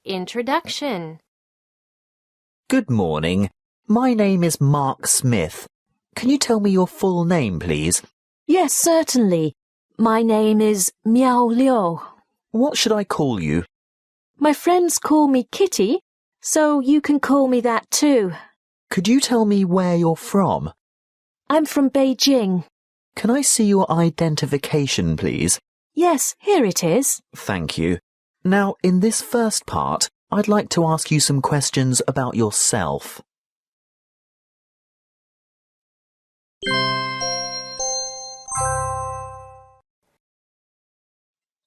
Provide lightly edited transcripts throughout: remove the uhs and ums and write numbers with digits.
Introduction. Good morning. My name is Mark Smith. Can you tell me your full name, please? Yes, certainly. My name is Miao Liu. What should I call you? My friends call me Kitty, so you can call me that too. Could you tell me where you're from? I'm from Beijing. Can I see your identification, please? Yes, here it is. Thank you. Now, in this first part, I'd like to ask you some questions about yourself.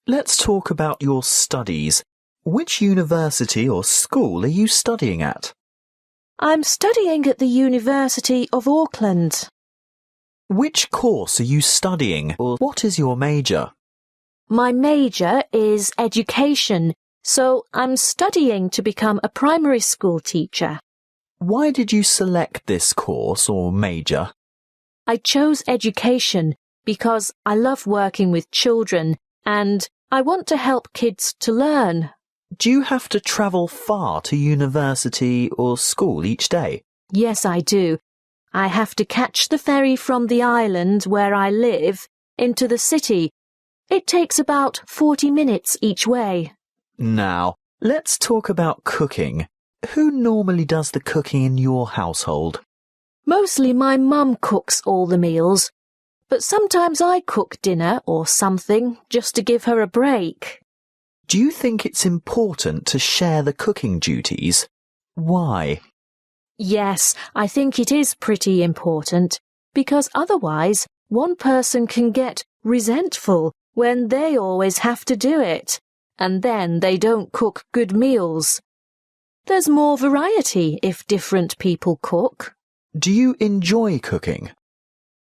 Let's talk about your studies. Which university or school are you studying at? I'm studying at the University of Auckland. Which course are you studying, or what is your major? My major is education, so I'm studying to become a primary school teacher. Why did you select this course or major? I chose education because I love working with children and I want to help kids to learn. Do you have to travel far to university or school each day? Yes, I do. I have to catch the ferry from the island where I live into the city. It takes about 40 minutes each way. Now, let's talk about cooking. Who normally does the cooking in your household? Mostly my mum cooks all the meals, but sometimes I cook dinner or something just to give her a break. Do you think it's important to share the cooking duties? Why? Yes, I think it is pretty important, because otherwise one person can get resentful when they always have to do it, and then they don't cook good meals. There's more variety if different people cook. Do you enjoy cooking?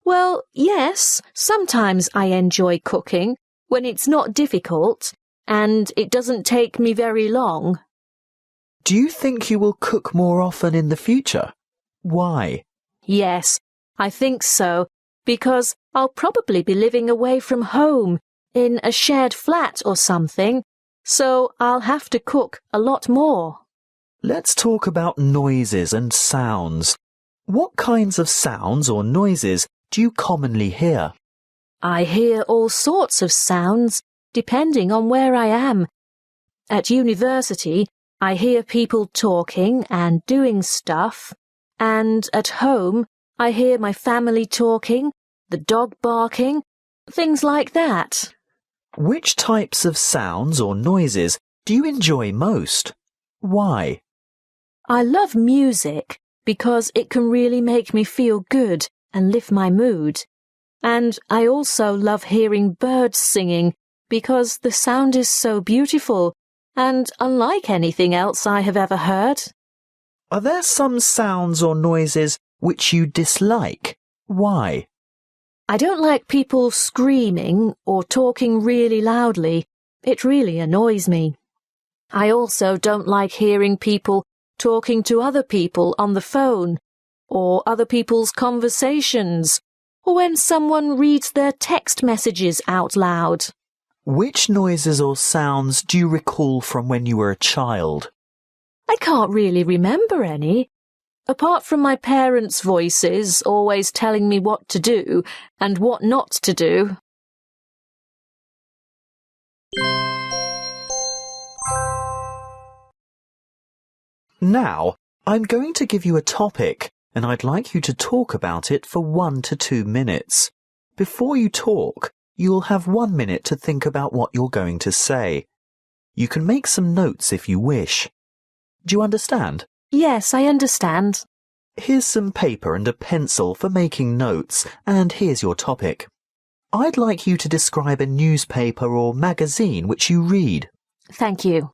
Well, yes, sometimes I enjoy cooking when it's not difficult and it doesn't take me very long. Do you think you will cook more often in the future? Why? Yes, I think so, because I'll probably be living away from home in a shared flat or something, so I'll have to cook a lot more. Let's talk about noises and sounds. What kinds of sounds or noises do you commonly hear? I hear all sorts of sounds, depending on where I am. At university, I hear people talking and doing stuff, and at home, I hear my family talking, the dog barking, things like that. Which types of sounds or noises do you enjoy most? Why? I love music because it can really make me feel good and lift my mood. And I also love hearing birds singing because the sound is so beautiful and unlike anything else I have ever heard. Are there some sounds or noises which you dislike? Why? I don't like people screaming or talking really loudly. It really annoys me. I also don't like hearing people talking to other people on the phone, or other people's conversations, or when someone reads their text messages out loud. Which noises or sounds do you recall from when you were a child? I can't really remember any, apart from my parents' voices always telling me what to do and what not to do. Now, I'm going to give you a topic, and I'd like you to talk about it for 1 to 2 minutes. Before you talk, you'll have 1 minute to think about what you're going to say. You can make some notes if you wish. Do you understand? Yes, I understand. Here's some paper and a pencil for making notes, and here's your topic. I'd like you to describe a newspaper or magazine which you read. Thank you.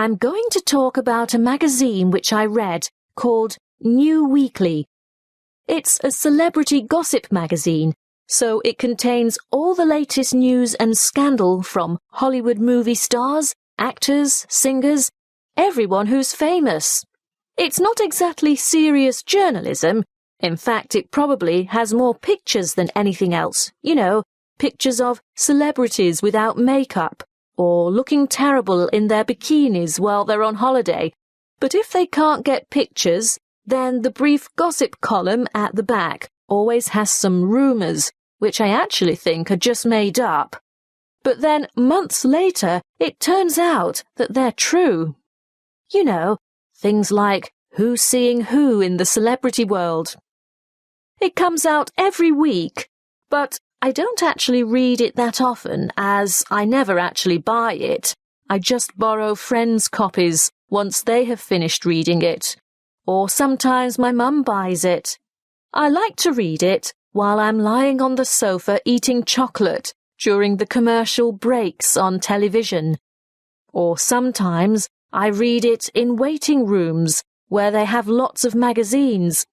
I'm going to talk about a magazine which I read called New Weekly. It's a celebrity gossip magazine, so it contains all the latest news and scandal from Hollywood movie stars, actors, singers, everyone who's famous. It's not exactly serious journalism. In fact, it probably has more pictures than anything else. You know, pictures of celebrities without makeup, or looking terrible in their bikinis while they're on holiday. But if they can't get pictures, then the brief gossip column at the back always has some rumours, which I actually think are just made up. But then, months later, it turns out that they're true. You know, things like who's seeing who in the celebrity world. It comes out every week, but I don't actually read it that often, as I never actually buy it. I just borrow friends' copies once they have finished reading it. Or sometimes my mum buys it. I like to read it while I'm lying on the sofa eating chocolate during the commercial breaks on television. Or sometimes I read it in waiting rooms where they have lots of magazines.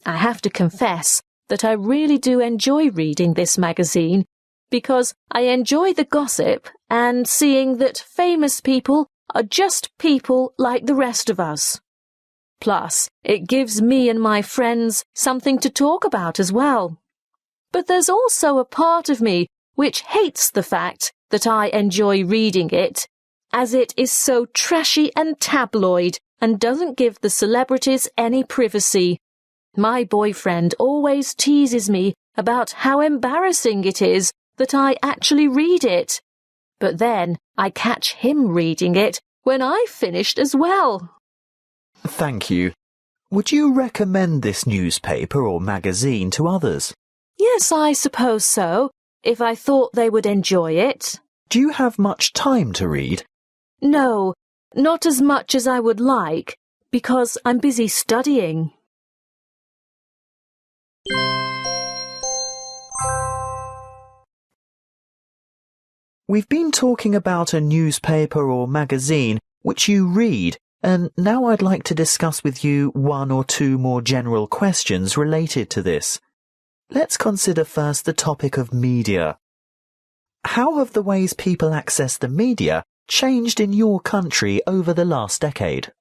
I have to confess that I really do enjoy reading this magazine because I enjoy the gossip and seeing that famous people are just people like the rest of us. Plus, it gives me and my friends something to talk about as well. But there's also a part of me which hates the fact that I enjoy reading it, as it is so trashy and tabloid and doesn't give the celebrities any privacy. My boyfriend always teases me about how embarrassing it is that I actually read it. But then I catch him reading it when I've finished as well. Thank you. Would you recommend this newspaper or magazine to others? Yes, I suppose so, if I thought they would enjoy it. Do you have much time to read? No, not as much as I would like, because I'm busy studying. We've been talking about a newspaper or magazine which you read, and now I'd like to discuss with you one or two more general questions related to this. Let's consider first the topic of media. How have the ways people access the media changed in your country over the last decade?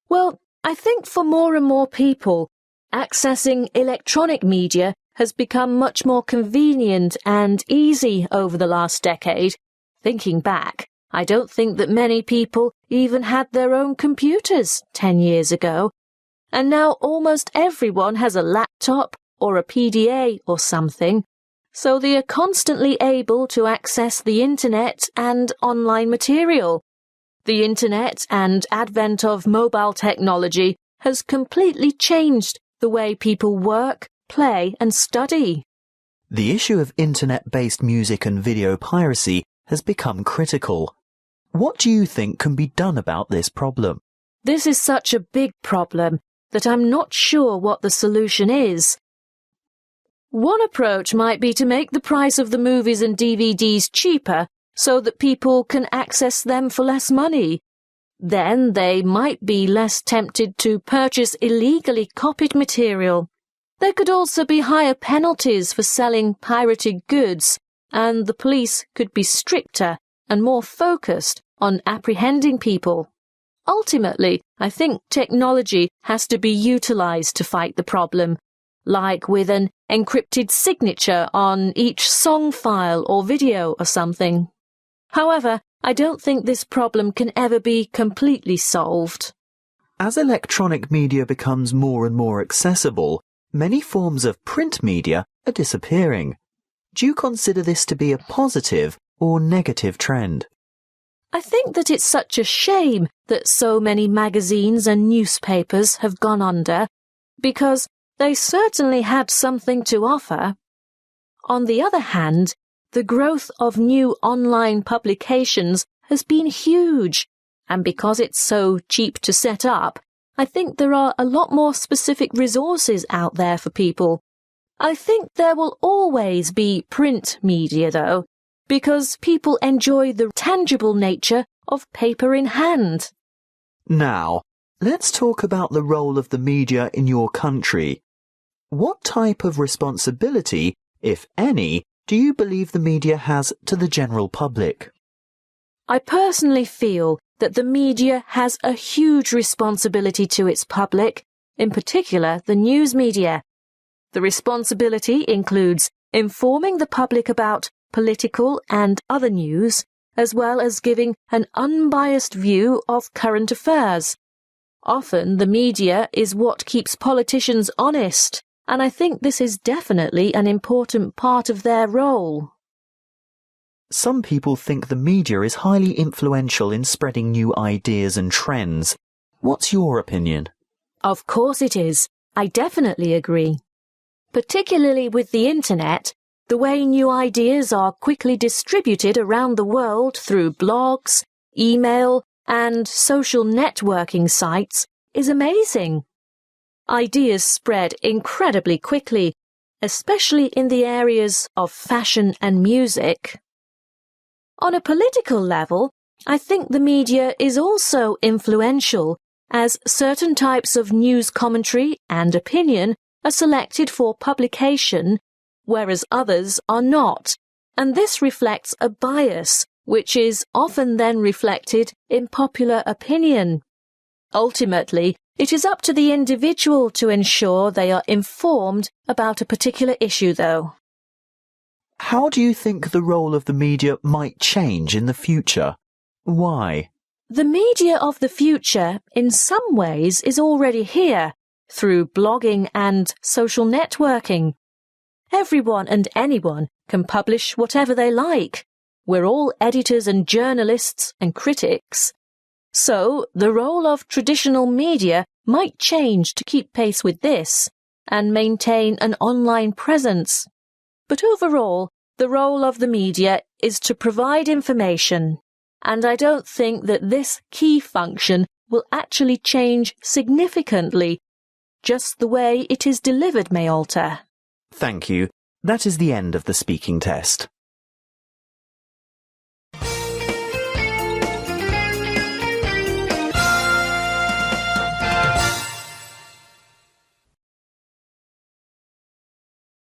Well, I think for more and more people, accessing electronic media has become much more convenient and easy over the last decade. Thinking back, I don't think that many people even had their own computers 10 years ago. And now almost everyone has a laptop or a PDA or something, so they are constantly able to access the internet and online material. The internet and advent of mobile technology has completely changed the way people work, play and study. The issue of internet-based music and video piracy has become critical. What do you think can be done about this problem? This is such a big problem that I'm not sure what the solution is. One approach might be to make the price of the movies and DVDs cheaper so that people can access them for less money. Then they might be less tempted to purchase illegally copied material. There could also be higher penalties for selling pirated goods, and the police could be stricter and more focused on apprehending people. Ultimately, I think technology has to be utilized to fight the problem, like with an encrypted signature on each song file or video or something. However, I don't think this problem can ever be completely solved. As electronic media becomes more and more accessible, many forms of print media are disappearing. Do you consider this to be a positive or negative trend? I think that it's such a shame that so many magazines and newspapers have gone under, because they certainly had something to offer. On the other hand, the growth of new online publications has been huge, and because it's so cheap to set up, I think there are a lot more specific resources out there for people. I think there will always be print media, though, because people enjoy the tangible nature of paper in hand. Now, let's talk about the role of the media in your country. What type of responsibility, if any, do you believe the media has to the general public? I personally feel that the media has a huge responsibility to its public, in particular the news media. The responsibility includes informing the public about political and other news, as well as giving an unbiased view of current affairs. Often the media is what keeps politicians honest, and I think this is definitely an important part of their role. Some people think the media is highly influential in spreading new ideas and trends. What's your opinion? Of course it is. I definitely agree. Particularly with the internet, the way new ideas are quickly distributed around the world through blogs, email, and social networking sites is amazing. Ideas spread incredibly quickly, especially in the areas of fashion and music. On a political level, I think the media is also influential, as certain types of news commentary and opinion are selected for publication, whereas others are not, and this reflects a bias, which is often then reflected in popular opinion. Ultimately, it is up to the individual to ensure they are informed about a particular issue, though. How do you think the role of the media might change in the future? Why? The media of the future, in some ways, is already here, through blogging and social networking. Everyone and anyone can publish whatever they like. We're all editors and journalists and critics. So, the role of traditional media might change to keep pace with this and maintain an online presence. But overall, the role of the media is to provide information, and I don't think that this key function will actually change significantly. Just the way it is delivered may alter. Thank you. That is the end of the speaking test.